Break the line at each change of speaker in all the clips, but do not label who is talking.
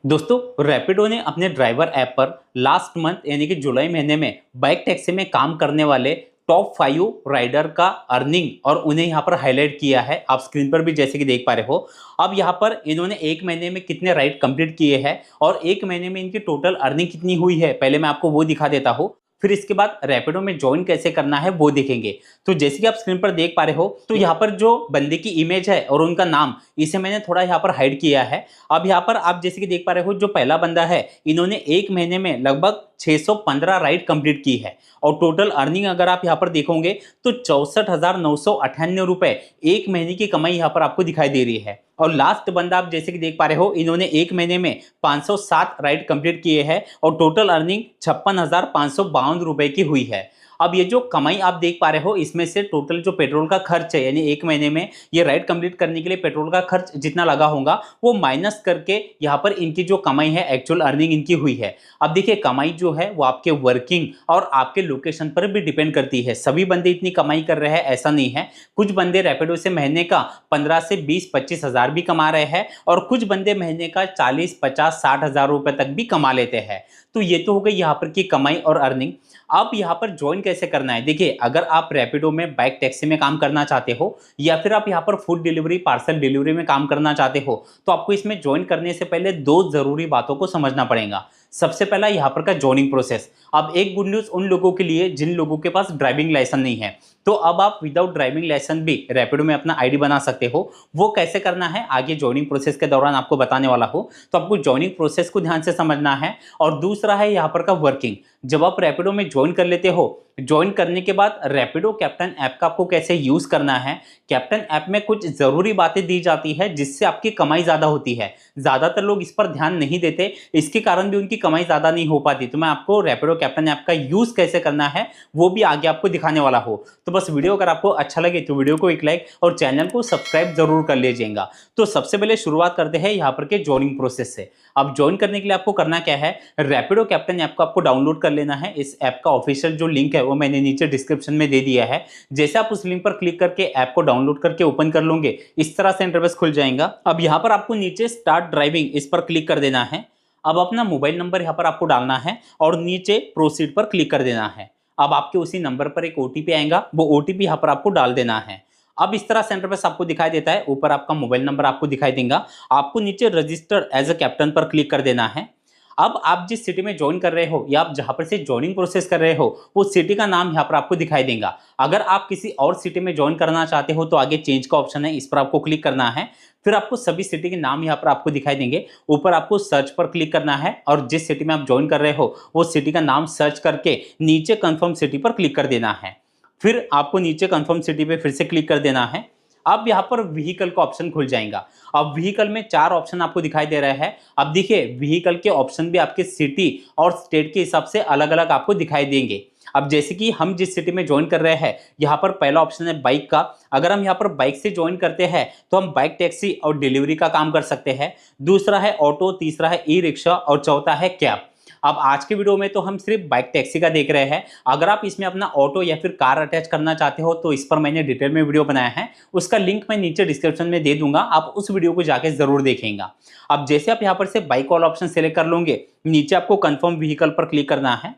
दोस्तों रैपिडो ने अपने ड्राइवर ऐप पर लास्ट मंथ यानी कि जुलाई महीने में बाइक टैक्सी में काम करने वाले टॉप 5 राइडर का अर्निंग और उन्हें यहाँ पर हाईलाइट किया है। आप स्क्रीन पर भी जैसे कि देख पा रहे हो। अब यहाँ पर इन्होंने एक महीने में कितने राइड कंप्लीट किए हैं और एक महीने में इनकी टोटल अर्निंग कितनी हुई है, पहले मैं आपको वो दिखा देता हूँ। फिर इसके बाद रैपिडो में ज्वाइन कैसे करना है वो देखेंगे। तो जैसे कि आप स्क्रीन पर देख पा रहे हो, तो यहाँ पर जो बंदे की इमेज है और उनका नाम, इसे मैंने थोड़ा यहाँ पर हाइड किया है। अब यहाँ पर आप जैसे कि देख पा रहे हो, जो पहला बंदा है, इन्होंने एक महीने में लगभग 615 राइड कंप्लीट की है और टोटल अर्निंग अगर आप यहाँ पर देखोगे तो 64,998 रुपए एक महीने की कमाई यहाँ पर आपको दिखाई दे रही है। और लास्ट बंदा आप जैसे कि देख पा रहे हो, इन्होंने एक महीने में 507 राइड कंप्लीट किए हैं और टोटल अर्निंग 56,552 रुपए की हुई है। अब ये जो कमाई आप देख पा रहे हो, इसमें से टोटल जो पेट्रोल का खर्च है, यानी एक महीने में ये राइड कंप्लीट करने के लिए पेट्रोल का खर्च जितना लगा होगा वो माइनस करके यहाँ पर इनकी जो कमाई है, एक्चुअल अर्निंग इनकी हुई है। अब देखिए, कमाई जो है वो आपके वर्किंग और आपके लोकेशन पर भी डिपेंड करती है। सभी बंदे इतनी कमाई कर रहे हैं ऐसा नहीं है। कुछ बंदे रैपिडो से महीने का 15 से 20-25 हज़ार भी कमा रहे हैं और कुछ बंदे महीने का 40-50-60 हज़ार रुपए तक भी कमा लेते हैं। तो ये तो हो गई यहाँ पर की कमाई और अर्निंग। अब यहाँ पर ज्वाइन कैसे करना है, देखिए, अगर आप रैपिडो में बाइक टैक्सी में काम करना चाहते हो या फिर आप यहाँ पर फूड डिलीवरी, पार्सल डिलीवरी में काम करना चाहते हो, तो आपको इसमें ज्वाइन करने से पहले दो जरूरी बातों को समझना पड़ेगा। सबसे पहला यहाँ पर का ज्वाइनिंग प्रोसेस। अब एक गुड न्यूज उन लोगों के लिए जिन लोगों के पास ड्राइविंग लाइसेंस नहीं है, तो अब आप विदाउट ड्राइविंग लाइसेंस भी रैपिडो में अपना आईडी बना सकते हो। वो कैसे करना है आगे ज्वाइनिंग प्रोसेस के दौरान आपको बताने वाला हो, तो आपको ज्वाइनिंग प्रोसेस को ध्यान से समझना है। और दूसरा है यहाँ पर का वर्किंग। जब आप रैपिडो में ज्वाइन कर लेते हो, ज्वाइन करने के बाद रैपिडो कैप्टन ऐप का आपको कैसे यूज करना है। कैप्टन ऐप में कुछ जरूरी बातें दी जाती है जिससे आपकी कमाई ज्यादा होती है। ज्यादातर लोग इस पर ध्यान नहीं देते, इसके कारण भी उनकी कमाई ज्यादा नहीं हो पाती। तो मैं आपको रैपिडो कैप्टन ऐप का यूज कैसे करना है वो भी आगे आपको दिखाने वाला हो। तो बस वीडियो अगर आपको अच्छा लगे तो वीडियो को एक लाइक और चैनल को सब्सक्राइब जरूर कर लीजिएगा। तो सबसे पहले शुरुआत करते हैं यहाँ पर के ज्वाइनिंग प्रोसेस से। अब ज्वाइन करने के लिए आपको करना क्या है, रैपिडो कैप्टन ऐप को आपको डाउनलोड कर लेना है। इस ऐप का ऑफिशियल जो लिंक है वो मैंने नीचे डिस्क्रिप्शन में दे दिया है। जैसे आप उस लिंक पर क्लिक करके ऐप को डाउनलोड करके ओपन कर लोगे, इस तरह से इंटरफेस खुल जाएगा। अब यहाँ पर आपको नीचे स्टार्ट ड्राइविंग इस पर क्लिक कर देना है। अब अपना मोबाइल नंबर यहाँ पर आपको डालना है और नीचे प्रोसीड पर क्लिक कर देना है। अब आपके उसी नंबर पर एक ओटीपी आएगा, वो ओटीपी यहाँ पर आपको डाल देना है। अब इस तरह से इंटरफेस आपको दिखाई देता है। ऊपर आपका मोबाइल नंबर आपको दिखाई देगा। आपको नीचे रजिस्टर एज अ कैप्टन पर क्लिक कर देना है। अब आप जिस सिटी में ज्वाइन कर रहे हो या आप जहां पर से ज्वाइनिंग प्रोसेस कर रहे हो, वो सिटी का नाम यहाँ पर आपको दिखाई देगा। अगर आप किसी और सिटी में ज्वाइन करना चाहते हो तो आगे चेंज का ऑप्शन है, इस पर आपको क्लिक करना है। फिर आपको सभी सिटी के नाम यहाँ पर आपको दिखाई देंगे। ऊपर आपको सर्च पर क्लिक करना है और जिस सिटी में आप ज्वाइन कर रहे हो वो सिटी का नाम सर्च करके नीचे कंफर्म सिटी पर क्लिक कर देना है। फिर आपको नीचे कंफर्म सिटी पे फिर से क्लिक कर देना है। अब यहाँ पर व्हीकल का ऑप्शन खुल जाएगा। अब व्हीकल में 4 ऑप्शन आपको दिखाई दे रहा है। अब देखिए, व्हीकल के ऑप्शन भी आपके सिटी और स्टेट के हिसाब से अलग अलग आपको दिखाई देंगे। अब जैसे कि हम जिस सिटी में ज्वाइन कर रहे हैं, यहाँ पर पहला ऑप्शन है बाइक का। अगर हम यहाँ पर बाइक से ज्वाइन करते हैं तो हम बाइक टैक्सी और डिलीवरी का काम कर सकते हैं। दूसरा है ऑटो, तीसरा है ई रिक्शा और चौथा है कैब। अब आज के वीडियो में तो हम सिर्फ बाइक टैक्सी का देख रहे हैं। अगर आप इसमें अपना ऑटो या फिर कार अटैच करना चाहते हो तो इस पर मैंने डिटेल में वीडियो बनाया है, उसका लिंक मैं नीचे डिस्क्रिप्शन में दे दूंगा, आप उस वीडियो को जाके जरूर देखेंगे। अब जैसे आप यहाँ पर से बाइक वाला ऑप्शन सेलेक्ट कर लोगे, नीचे आपको कंफर्म व्हीकल पर क्लिक करना है।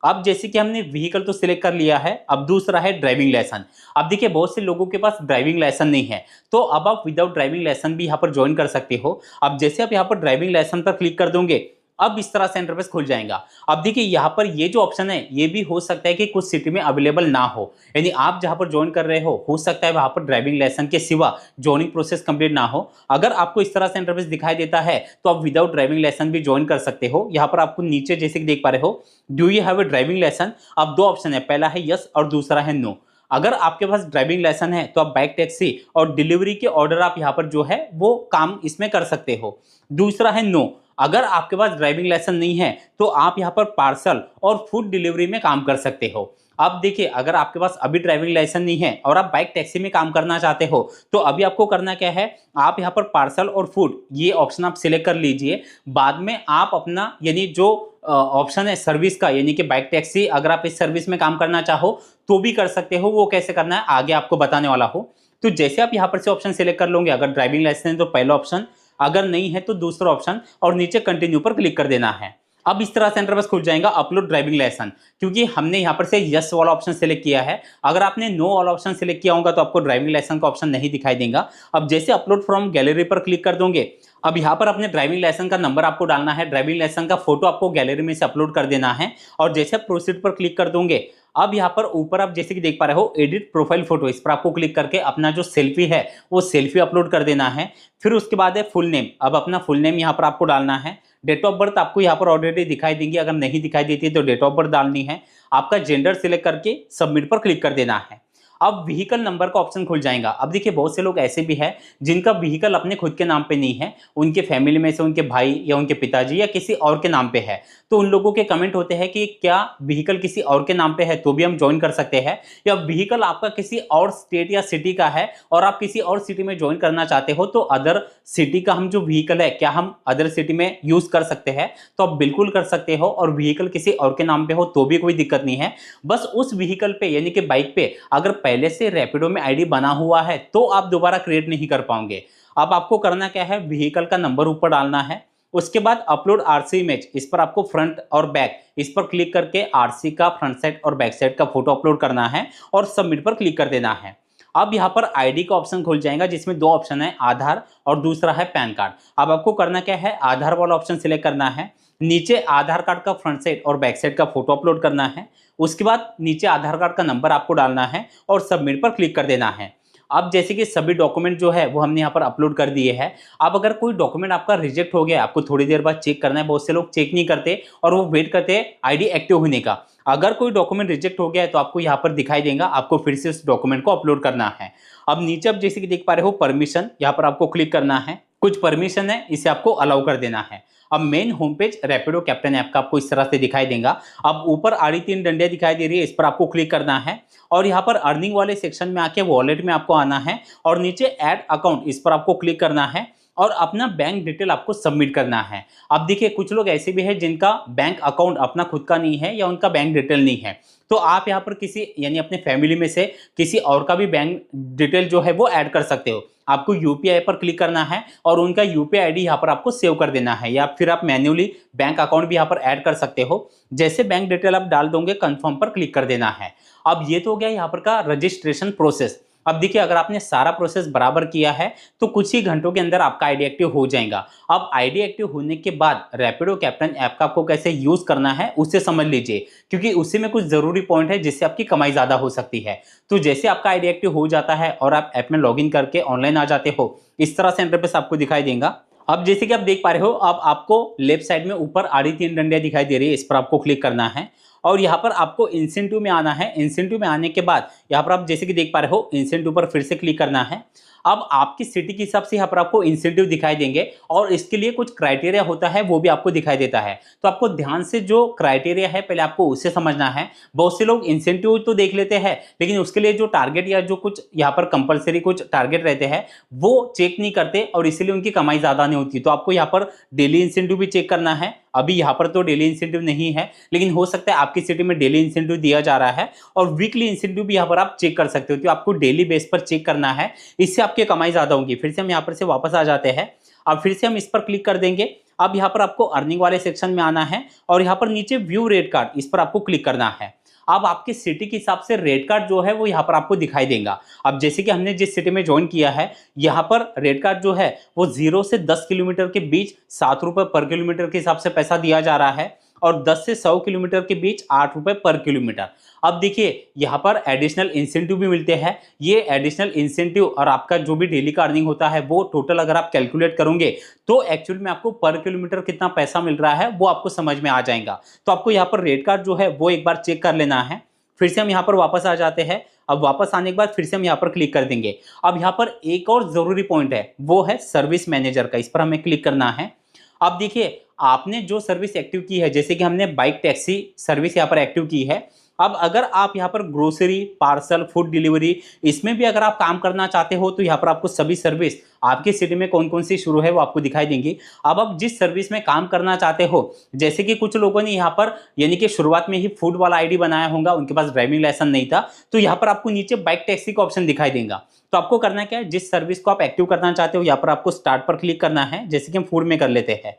अब जैसे कि हमने व्हीकल तो सिलेक्ट कर लिया है, अब दूसरा है ड्राइविंग लाइसेंस। अब देखिए, बहुत से लोगों के पास ड्राइविंग लाइसेंस नहीं है, तो अब आप विदाउट ड्राइविंग लाइसेंस भी यहाँ पर ज्वाइन कर सकते हो। अब जैसे आप यहाँ पर ड्राइविंग लाइसेंस पर क्लिक कर दोगे, अब इस तरह से इंटरफेस खुल जाएगा। अब देखिए, यहाँ पर ये जो ऑप्शन है ये भी हो सकता है कि कुछ सिटी में अवेलेबल ना हो, यानी आप जहां पर ज्वाइन कर रहे हो सकता है वहां पर ड्राइविंग लाइसेंस के सिवा ज्वाइनिंग प्रोसेस कंप्लीट ना हो। अगर आपको इस तरह से इंटरफेस दिखाई देता है तो आप विदाउट ड्राइविंग लाइसेंस भी ज्वाइन कर सकते हो। यहाँ पर आपको नीचे जैसे कि देख पा रहे हो, do you have a driving licence. अब 2 ऑप्शन है, पहला है यस और दूसरा है नो। अगर आपके पास ड्राइविंग लाइसेंस है तो आप बाइक टैक्सी और डिलीवरी के ऑर्डर आप यहाँ पर जो है वो काम इसमें कर सकते हो। दूसरा है नो, अगर आपके पास ड्राइविंग लाइसेंस नहीं है तो आप यहाँ पर पार्सल और फूड डिलीवरी में काम कर सकते हो। अब देखिए, अगर आपके पास अभी ड्राइविंग लाइसेंस नहीं है और आप बाइक टैक्सी में काम करना चाहते हो तो अभी आपको करना क्या है, आप यहाँ पर पार्सल और फूड ये ऑप्शन आप सिलेक्ट कर लीजिए। बाद में आप अपना यानी जो ऑप्शन है सर्विस का, यानी कि बाइक टैक्सी, अगर आप इस सर्विस में काम करना चाहो तो भी कर सकते हो। वो कैसे करना है आगे आपको बताने वाला हो। तो जैसे आप यहाँ पर से ऑप्शन सिलेक्ट कर लोगे, अगर ड्राइविंग लाइसेंस है तो पहला ऑप्शन, अगर नहीं है तो दूसरा ऑप्शन और नीचे कंटिन्यू पर क्लिक कर देना है। अब इस तरह से इंटरफेस खुल जाएगा अपलोड ड्राइविंग लाइसेंस, क्योंकि हमने यहाँ पर से यस वाला ऑप्शन सेलेक्ट किया है। अगर आपने नो वाला ऑप्शन सेलेक्ट किया होगा तो आपको ड्राइविंग लाइसेंस का ऑप्शन नहीं दिखाई देगा। अब जैसे अपलोड फ्रॉम गैलरी पर क्लिक कर दोगे, अब यहाँ पर अपने ड्राइविंग लाइसेंस का नंबर आपको डालना है, ड्राइविंग लाइसेंस का फोटो आपको गैलरी में से अपलोड कर देना है और जैसे आप प्रोसीड पर क्लिक कर दोगे, अब यहाँ पर ऊपर आप जैसे कि देख पा रहे हो एडिट प्रोफाइल फोटो, इस पर आपको क्लिक करके अपना जो सेल्फी है वो सेल्फी अपलोड कर देना है। फिर उसके बाद है फुल नेम, अब अपना फुल नेम यहाँ पर आपको डालना है। डेट ऑफ बर्थ आपको यहाँ पर ऑलरेडी दिखाई देंगी, अगर नहीं दिखाई देती है तो डेट ऑफ बर्थ डालनी है। आपका जेंडर सिलेक्ट करके सबमिट पर क्लिक कर देना है। अब व्हीकल नंबर का ऑप्शन खुल जाएगा। अब देखिए बहुत से लोग ऐसे भी हैं जिनका व्हीकल अपने खुद के नाम पे नहीं है, उनके फैमिली में से उनके भाई या उनके पिताजी या किसी और के नाम पे है, तो उन लोगों के कमेंट होते हैं कि क्या व्हीकल किसी और के नाम पे है तो भी हम ज्वाइन कर सकते हैं, या व्हीकल आपका किसी और स्टेट या सिटी का है और आप किसी और सिटी में ज्वाइन करना चाहते हो तो अदर सिटी का हम जो व्हीकल है क्या हम अदर सिटी में यूज कर सकते हैं, तो आप बिल्कुल कर सकते हो। और व्हीकल किसी और के नाम पे हो तो भी कोई दिक्कत नहीं है। बस उस व्हीकल पे यानी कि बाइक पे अगर पहले से रैपिडो में आईडी बना हुआ है तो आप दोबारा क्रिएट नहीं कर पाओगे। अब आपको करना क्या है, व्हीकल का नंबर ऊपर डालना है, उसके बाद अपलोड आरसी इमेज, इस पर आपको फ्रंट और बैक इस पर क्लिक करके आरसी का फ्रंट साइड और बैक साइड का फोटो अपलोड करना है और सबमिट पर क्लिक कर देना है। अब यहाँ पर आईडी का ऑप्शन खुल जाएगा जिसमें दो ऑप्शन है, आधार और दूसरा है पैन कार्ड। अब आपको करना क्या है, आधार वाला ऑप्शन सिलेक्ट करना है, नीचे आधार कार्ड का फ्रंट साइड और बैक साइड का फोटो अपलोड करना है, उसके बाद नीचे आधार कार्ड का नंबर आपको डालना है और सबमिट पर क्लिक कर देना है। अब जैसे कि सभी डॉक्यूमेंट जो है वो हमने यहाँ पर अपलोड कर दिए हैं। अब अगर कोई डॉक्यूमेंट आपका रिजेक्ट हो गया, आपको थोड़ी देर बाद चेक करना है, बहुत से लोग चेक नहीं करते और वो वेट करते हैं आईडी एक्टिव होने का। अगर कोई डॉक्यूमेंट रिजेक्ट हो गया है तो आपको यहाँ पर दिखाई देगा, आपको फिर से उस डॉक्यूमेंट को अपलोड करना है। अब नीचे आप जैसे कि देख पा रहे हो परमिशन, यहाँ पर आपको क्लिक करना है, कुछ परमिशन है इसे आपको अलाउ कर देना है। अब main home page Rapido captain app का आपको इस तरह से दिखाई देगा। अब ऊपर आड़ी तीन डंडियां दिखाई दे रही है, इस पर आपको क्लिक करना है और यहाँ पर अर्निंग वाले सेक्शन में आके वॉलेट में आपको आना है और नीचे ऐड अकाउंट इस पर आपको क्लिक करना है और अपना बैंक डिटेल आपको सबमिट करना है। अब देखिए कुछ लोग ऐसे भी हैं जिनका बैंक अकाउंट अपना खुद का नहीं है या उनका बैंक डिटेल नहीं है, तो आप यहाँ पर किसी यानी अपने फैमिली में से किसी और का भी बैंक डिटेल जो है वो ऐड कर सकते हो। आपको यूपीआई पर क्लिक करना है और उनका यूपीआई आईडी यहाँ पर आपको सेव कर देना है, या फिर आप मैन्युअली बैंक अकाउंट भी यहाँ पर ऐड कर सकते हो। जैसे बैंक डिटेल आप डाल दोगे कंफर्म पर क्लिक कर देना है। अब ये तो हो गया यहाँ पर का रजिस्ट्रेशन प्रोसेस। अब देखिए अगर आपने सारा प्रोसेस बराबर किया है तो कुछ ही घंटों के अंदर आपका आईडी एक्टिव हो जाएगा। अब आईडी एक्टिव होने के बाद रैपिडो कैप्टन ऐप का आपको कैसे यूज करना है उसे समझ लीजिए, क्योंकि उसी में कुछ जरूरी पॉइंट है जिससे आपकी कमाई ज्यादा हो सकती है। तो जैसे आपका आईडी एक्टिव हो जाता है और आप ऐप में लॉगिन करके ऑनलाइन आ जाते हो, इस तरह से इंटरफेस आपको दिखाई देगा। अब जैसे कि आप देख पा रहे हो, अब आपको लेफ्ट साइड में ऊपर आड़ी तीन डंडियां दिखाई दे रही है, इस पर आपको क्लिक करना है और यहाँ पर आपको इंसेंटिव में आना है। इंसेंटिव में आने के बाद यहाँ पर आप जैसे कि देख पा रहे हो इंसेंटिव पर फिर से क्लिक करना है। अब आपकी सिटी के हिसाब से यहाँ पर आपको इंसेंटिव दिखाई देंगे और इसके लिए कुछ क्राइटेरिया होता है वो भी आपको दिखाई देता है। तो आपको ध्यान से जो क्राइटेरिया है पहले आपको उसे समझना है। बहुत से लोग इंसेंटिव तो देख लेते हैं लेकिन उसके लिए जो टारगेट या जो कुछ यहाँ पर कंपलसरी कुछ टारगेट रहते हैं वो चेक नहीं करते और इसीलिए उनकी कमाई ज्यादा नहीं होती। तो आपको यहाँ पर डेली इंसेंटिव भी चेक करना है। अभी यहाँ पर तो डेली इंसेंटिव नहीं है, लेकिन हो सकता है आपकी सिटी में डेली इंसेंटिव दिया जा रहा है और वीकली इंसेंटिव भी यहाँ पर आप चेक कर सकते हो। तो आपको डेली बेस पर चेक करना है, इससे आपकी कमाई ज्यादा होगी। फिर से हम यहाँ पर से वापस आ जाते हैं। अब फिर से हम इस पर क्लिक कर देंगे। अब यहाँ पर आपको अर्निंग वाले सेक्शन में आना है और यहाँ पर नीचे व्यू रेट कार्ड इस पर आपको क्लिक करना है। अब आपकी सिटी के हिसाब से रेट कार्ड जो है वो यहाँ पर आपको दिखाई देगा। अब जैसे कि हमने जिस सिटी में ज्वाइन किया है यहाँ पर रेट कार्ड जो है वो 0 से 10 किलोमीटर के बीच 7 रुपए पर किलोमीटर के हिसाब से पैसा दिया जा रहा है और 10 से 100 किलोमीटर के बीच 8 रुपए पर किलोमीटर। अब देखिए यहाँ पर एडिशनल इंसेंटिव भी मिलते हैं। ये एडिशनल इंसेंटिव और आपका जो भी डेली का अर्निंग होता है वो टोटल अगर आप कैलकुलेट करोगे तो एक्चुअल में आपको पर किलोमीटर कितना पैसा मिल रहा है वो आपको समझ में आ जाएगा। तो आपको यहाँ पर रेट कार्ड जो है वो एक बार चेक कर लेना है। फिर से हम यहाँ पर वापस आ जाते हैं। अब वापस आने के बाद फिर से हम यहाँ पर क्लिक कर देंगे। अब यहाँ पर एक और जरूरी पॉइंट है वो है सर्विस मैनेजर का, इस पर हमें क्लिक करना है। अब देखिए आपने जो सर्विस एक्टिव की है, जैसे कि हमने बाइक टैक्सी सर्विस यहाँ पर एक्टिव की है, अब अगर आप यहाँ पर ग्रोसरी, पार्सल, फूड डिलीवरी, इसमें भी अगर आप काम करना चाहते हो तो यहाँ पर आपको सभी सर्विस आपकी सिटी में कौन कौन सी शुरू है वो आपको दिखाई देंगी। अब आप जिस सर्विस में काम करना चाहते हो, जैसे कि कुछ लोगों ने यहाँ पर यानी कि शुरुआत में ही फूड वाला आईडी बनाया होगा, उनके पास ड्राइविंग लाइसेंस नहीं था, तो यहाँ पर आपको नीचे बाइक टैक्सी का ऑप्शन दिखाई देगा। तो आपको करना क्या है, जिस सर्विस को आप एक्टिव करना चाहते हो यहाँ पर आपको स्टार्ट पर क्लिक करना है, जैसे कि हम फूड में कर लेते हैं।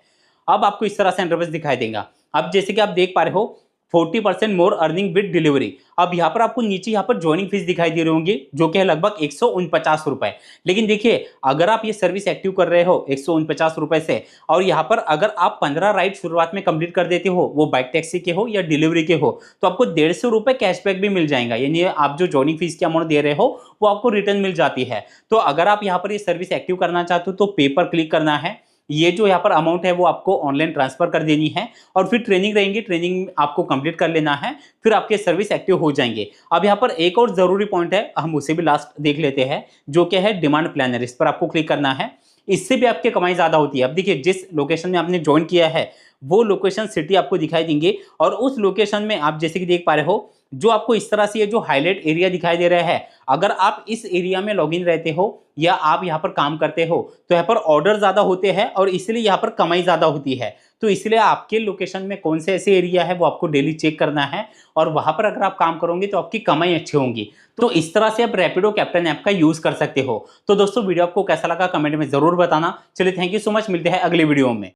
अब आपको इस तरह से इंटरफेस दिखाई देगा। अब जैसे कि आप देख पा रहे हो 40% मोर अर्निंग विद डिलीवरी। अब यहाँ पर आपको नीचे यहाँ पर ज्वाइनिंग फीस दिखाई दे रही होंगी, जो कि है लगभग 149 रुपए। लेकिन देखिए, अगर आप ये सर्विस एक्टिव कर रहे हो 149 रुपए से, और यहाँ पर अगर आप 15 राइड शुरुआत में कंप्लीट कर देते हो, वो बाइक टैक्सी के हो या डिलीवरी के हो, तो आपको 150 रुपए कैशबैक भी मिल जाएगा। यानी आप जो ज्वाइनिंग फीस की अमाउंट दे रहे हो वो आपको रिटर्न मिल जाती है। तो अगर आप यहाँ पर ये सर्विस एक्टिव करना चाहते हो तो पे पर क्लिक करना है। ये जो यहाँ पर अमाउंट है वो आपको ऑनलाइन ट्रांसफर कर देनी है, और फिर ट्रेनिंग रहेंगी, ट्रेनिंग आपको कंप्लीट कर लेना है, फिर आपके सर्विस एक्टिव हो जाएंगे। अब यहाँ पर एक और जरूरी पॉइंट है, हम उसे भी लास्ट देख लेते हैं, जो क्या है डिमांड प्लानर। इस पर आपको क्लिक करना है, इससे भी आपकी कमाई ज्यादा होती है। अब देखिए, जिस लोकेशन में आपने ज्वाइन किया है वो लोकेशन सिटी आपको दिखाई देंगे, और उस लोकेशन में आप जैसे कि देख पा रहे हो, जो आपको इस तरह से ये जो हाईलाइट एरिया दिखाई दे रहा है, अगर आप इस एरिया में लॉगिन रहते हो या आप यहाँ पर काम करते हो तो यहाँ पर ऑर्डर ज्यादा होते हैं और इसलिए यहाँ पर कमाई ज्यादा होती है। तो इसलिए आपके लोकेशन में कौन से ऐसे एरिया है वो आपको डेली चेक करना है, और वहां पर अगर आप काम करोगे तो आपकी कमाई अच्छी होगी। तो इस तरह से आप रैपिडो कैप्टन ऐप का यूज कर सकते हो। तो दोस्तों, वीडियो आपको कैसा लगा कमेंट में जरूर बताना। चलिए, थैंक यू सो मच, मिलते हैं अगले वीडियो में।